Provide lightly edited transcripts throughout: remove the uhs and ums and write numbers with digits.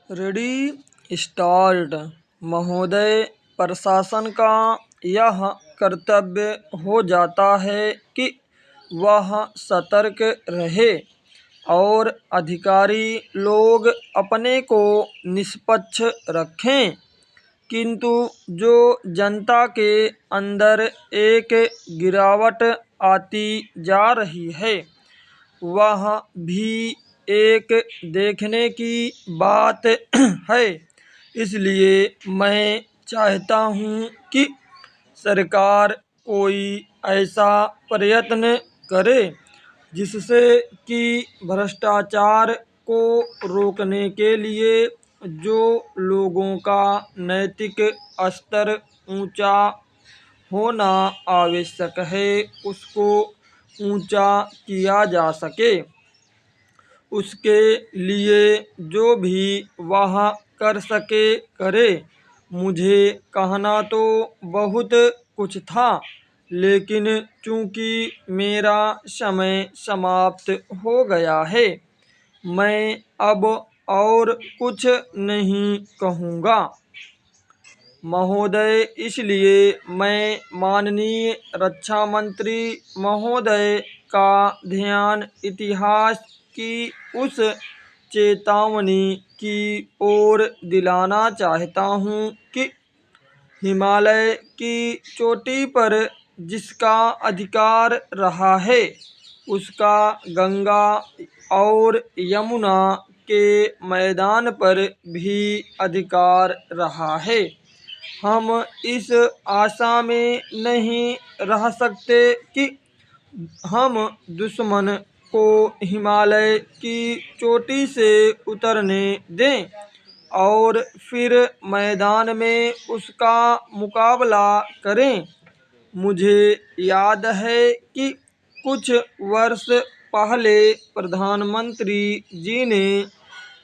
Ready start. महोदय, प्रशासन का यह कर्तव्य हो जाता है कि वह सतर्क रहे और अधिकारी लोग अपने को निष्पक्ष रखें, किंतु जो जनता के अंदर एक गिरावट आती जा रही है वह भी एक देखने की बात है। इसलिए मैं चाहता हूँ कि सरकार कोई ऐसा प्रयत्न करे जिससे कि भ्रष्टाचार को रोकने के लिए जो लोगों का नैतिक स्तर ऊंचा होना आवश्यक है उसको ऊंचा किया जा सके। उसके लिए जो भी वह कर सके करे। मुझे कहना तो बहुत कुछ था, लेकिन चूंकि मेरा समय समाप्त हो गया है, मैं अब और कुछ नहीं कहूँगा। महोदय, इसलिए मैं माननीय रक्षा मंत्री महोदय का ध्यान इतिहास की उस चेतावनी की ओर दिलाना चाहता हूँ कि हिमालय की चोटी पर जिसका अधिकार रहा है उसका गंगा और यमुना के मैदान पर भी अधिकार रहा है। हम इस आशा में नहीं रह सकते कि हम दुश्मन को हिमालय की चोटी से उतरने दें और फिर मैदान में उसका मुकाबला करें। मुझे याद है कि कुछ वर्ष पहले प्रधानमंत्री जी ने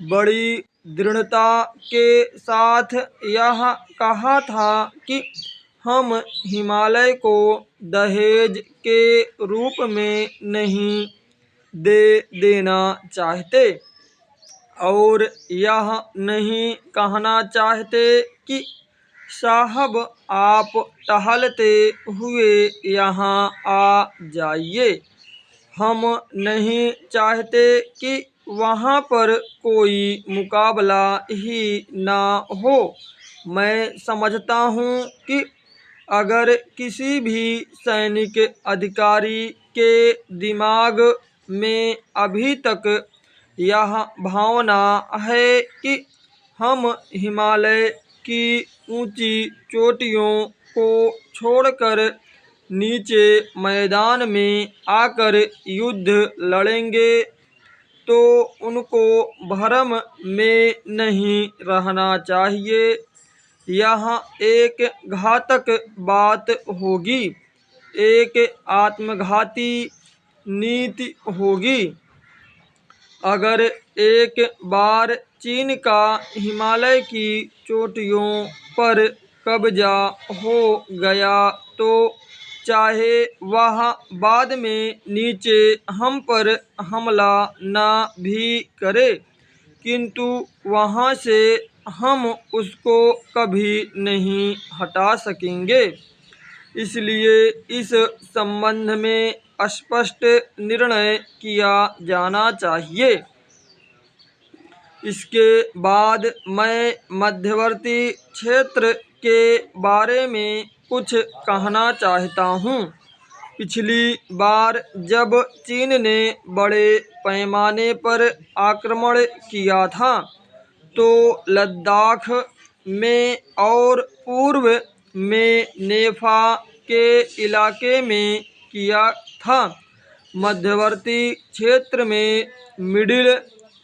बड़ी दृढ़ता के साथ यह कहा था कि हम हिमालय को दहेज के रूप में नहीं दे देना चाहते और यह नहीं कहना चाहते कि साहब आप टहलते हुए यहाँ आ जाइए। हम नहीं चाहते कि वहाँ पर कोई मुकाबला ही ना हो। मैं समझता हूँ कि अगर किसी भी सैनिक अधिकारी के दिमाग में अभी तक यह भावना है कि हम हिमालय की ऊंची चोटियों को छोड़कर नीचे मैदान में आकर युद्ध लड़ेंगे, तो उनको भ्रम में नहीं रहना चाहिए। यह एक घातक बात होगी, एक आत्मघाती नीति होगी। अगर एक बार चीन का हिमालय की चोटियों पर कब्जा हो गया तो चाहे वह बाद में नीचे हम पर हमला न भी करे, किंतु वहाँ से हम उसको कभी नहीं हटा सकेंगे। इसलिए इस संबंध में स्पष्ट निर्णय किया जाना चाहिए। इसके बाद मैं मध्यवर्ती क्षेत्र के बारे में कुछ कहना चाहता हूँ। पिछली बार जब चीन ने बड़े पैमाने पर आक्रमण किया था तो लद्दाख में और पूर्व में नेफा के इलाके में किया था। मध्यवर्ती क्षेत्र में मिडिल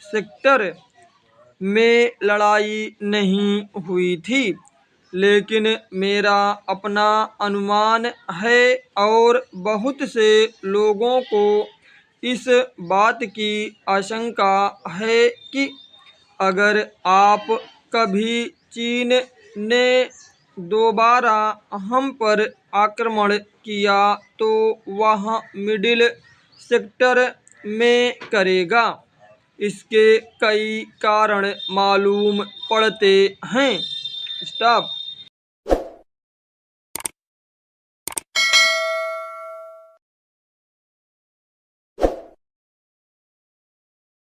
सेक्टर में लड़ाई नहीं हुई थी, लेकिन मेरा अपना अनुमान है और बहुत से लोगों को इस बात की आशंका है कि अगर आप कभी चीन ने दोबारा हम पर आक्रमण किया तो वह मिडिल सेक्टर में करेगा। इसके कई कारण मालूम पड़ते हैं। स्टॉप।